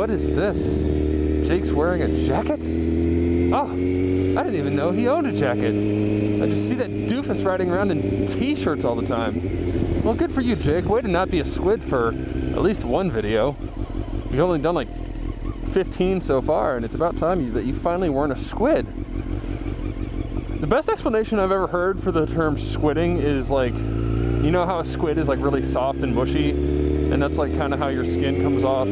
What is this? Jake's wearing a jacket? Oh, I didn't even know he owned a jacket. I just see that doofus riding around in t-shirts all the time. Well, good for you, Jake. Way to not be a squid for at least one video. You've only done like 15 so far, and it's about time that you finally weren't a squid. The best explanation I've ever heard for the term squidding is like, you know how a squid is like really soft and mushy, and that's like kind of how your skin comes off.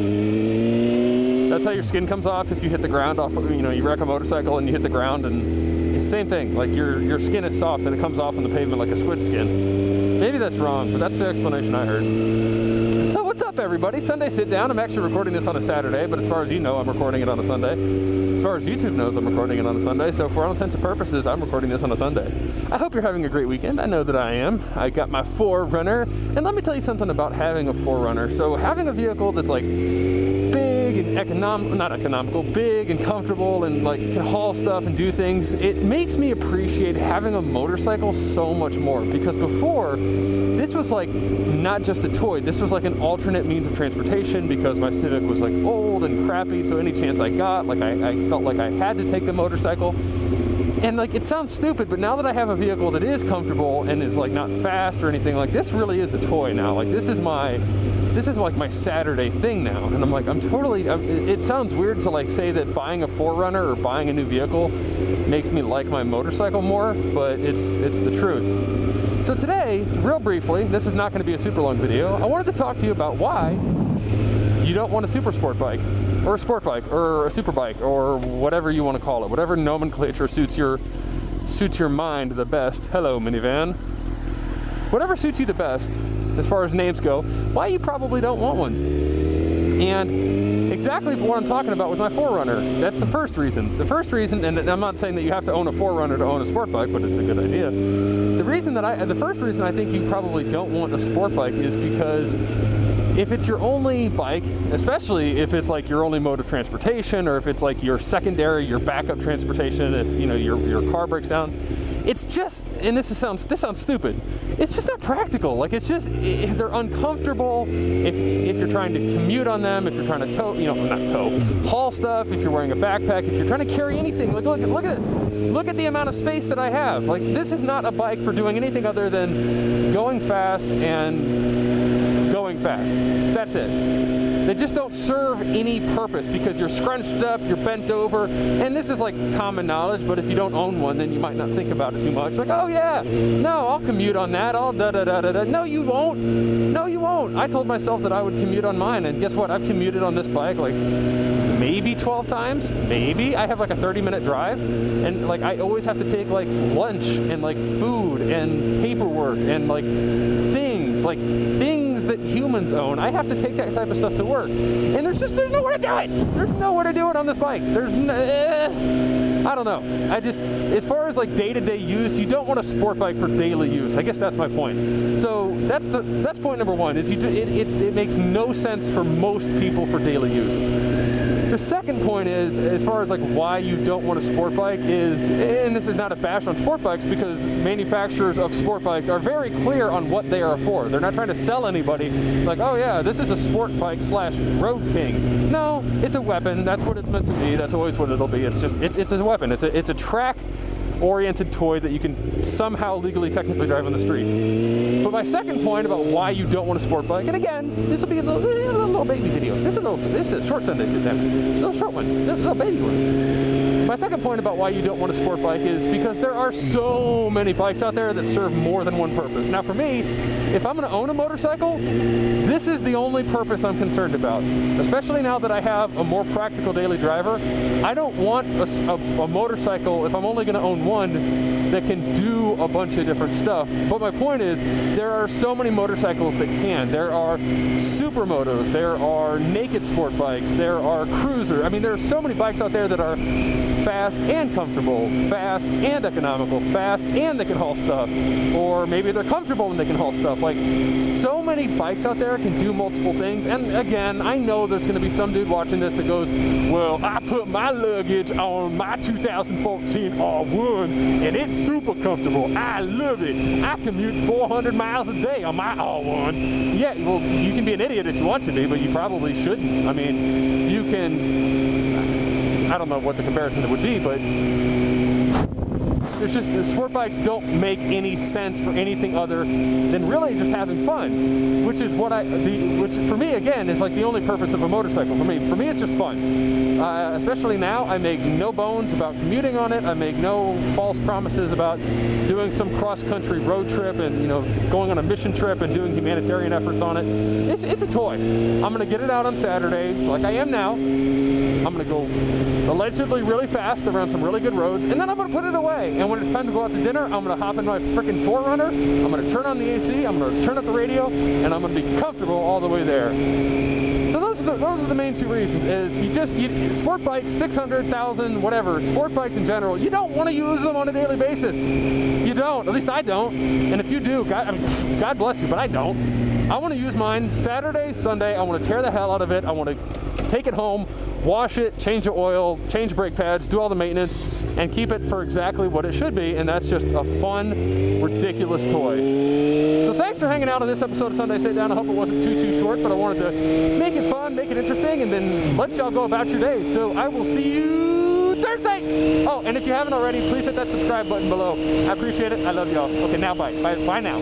That's how your skin comes off if you hit the ground off, you know, you wreck a motorcycle and you hit the ground, and it's the same thing. Like your skin is soft and it comes off on the pavement like a squid skin. Maybe that's wrong, but that's the explanation I heard. So what's up, everybody? Sunday sit down. I'm actually recording this on a Saturday, but as far as you know, I'm recording it on a Sunday. As far as YouTube knows, I'm recording it on a Sunday, so for all intents and purposes, I'm recording this on a Sunday. I hope you're having a great weekend. I know that I am. I got my 4Runner, and let me tell you something about having a 4Runner. So having a vehicle that's like big and not economical, big and comfortable and like can haul stuff and do things, it makes me appreciate having a motorcycle so much more, because before, this was like not just a toy, this was like an alternate means of transportation, because my Civic was like old and crappy, so any chance I got, like I felt like I had to take the motorcycle. And like, it sounds stupid, but now that I have a vehicle that is comfortable and is like not fast or anything, like this really is a toy now. Like this is like my Saturday thing now. And I'm like, it sounds weird to like say that buying a 4Runner or buying a new vehicle makes me like my motorcycle more, but it's the truth. So today, real briefly, this is not going to be a super long video, I wanted to talk to you about why you don't want a super sport bike, or a sport bike, or a super bike, or whatever you want to call it, whatever nomenclature suits your mind the best. Hello, minivan. Whatever suits you the best, as far as names go, why you probably don't want one. And exactly what I'm talking about with my 4Runner. That's the first reason. The first reason, and I'm not saying that you have to own a 4Runner to own a sport bike, but it's a good idea. The first reason I think you probably don't want a sport bike is because if it's your only bike, especially if it's like your only mode of transportation, or if it's like your secondary, your backup transportation, if you know your car breaks down, it's just, and this sounds stupid, it's just not practical. Like it's just, they're uncomfortable if you're trying to commute on them, if you're trying to haul stuff, if you're wearing a backpack, if you're trying to carry anything. Like look at this. Look at the amount of space that I have. Like this is not a bike for doing anything other than going fast and going fast. That's it. They just don't serve any purpose because you're scrunched up, you're bent over, and this is like common knowledge, but if you don't own one, then you might not think about it too much. Like, oh yeah, no, I'll commute on that, I'll da-da-da-da-da. No, you won't. No, you won't. I told myself that I would commute on mine, and guess what? I've commuted on this bike like maybe 12 times, maybe. I have like a 30-minute drive, and like I always have to take like lunch and like food and paperwork and like things that humans own. I have to take that type of stuff to work, and there's nowhere to do it. There's nowhere to do it on this bike. I don't know. As far as like day-to-day use, you don't want a sport bike for daily use. I guess that's my point. So that's point number one. Is it makes no sense for most people for daily use. The second point is, as far as like why you don't want a sport bike is, and this is not a bash on sport bikes, because manufacturers of sport bikes are very clear on what they are for. They're not trying to sell anybody like, oh yeah, this is a sport bike / road king. No, it's a weapon. That's what it's meant to be. That's always what it'll be. It's a weapon. It's a track-oriented toy that you can somehow legally, technically drive on the street. But my second point about why you don't want a sport bike, and again, this will be a little baby video. This is a short Sunday sit down. A little short one. A little baby one. My second point about why you don't want a sport bike is because there are so many bikes out there that serve more than one purpose. Now for me, if I'm going to own a motorcycle, this is the only purpose I'm concerned about. Especially now that I have a more practical daily driver, I don't want a motorcycle, if I'm only going to own one, that can do a bunch of different stuff. But my point is, there are so many motorcycles that can. There are supermotos, there are naked sport bikes, there are cruisers. I mean, there are so many bikes out there that are fast and comfortable, fast and economical, fast and they can haul stuff. Or maybe they're comfortable and they can haul stuff. Like, so many bikes out there can do multiple things. And again, I know there's going to be some dude watching this that goes, well, I put my luggage on my 2014 R1 and it super comfortable. I love it. I commute 400 miles a day on my R1. Yeah, well, you can be an idiot if you want to be, but you probably shouldn't. I mean, you can, I don't know what the comparison would be, but there's just, the sport bikes don't make any sense for anything other than really just having fun, which is what which for me, again, is like the only purpose of a motorcycle. For me, it's just fun. Especially now, I make no bones about commuting on it. I make no false promises about doing some cross-country road trip and, you know, going on a mission trip and doing humanitarian efforts on it. It's a toy. I'm gonna get it out on Saturday, like I am now. I'm gonna go allegedly really fast around some really good roads, and then I'm gonna put it away. And when it's time to go out to dinner, I'm gonna hop in my freaking 4Runner. I'm gonna turn on the AC. I'm gonna turn up the radio, and I'm gonna be comfortable all the way there. So those are the main two reasons. Is sport bikes, 600,000, whatever. Sport bikes in general, you don't want to use them on a daily basis. You don't. At least I don't. And if you do, God bless you, but I don't. I want to use mine Saturday, Sunday. I want to tear the hell out of it. I want to take it home, wash it, change the oil, change brake pads, do all the maintenance, and keep it for exactly what it should be, and that's just a fun, ridiculous toy. So thanks for hanging out on this episode of Sunday Sit Down. I hope it wasn't too short, but I wanted to make it fun, make it interesting, and then let y'all go about your day. So I will see you Thursday! Oh, and if you haven't already, please hit that subscribe button below. I appreciate it. I love y'all. Okay, now bye. Bye now.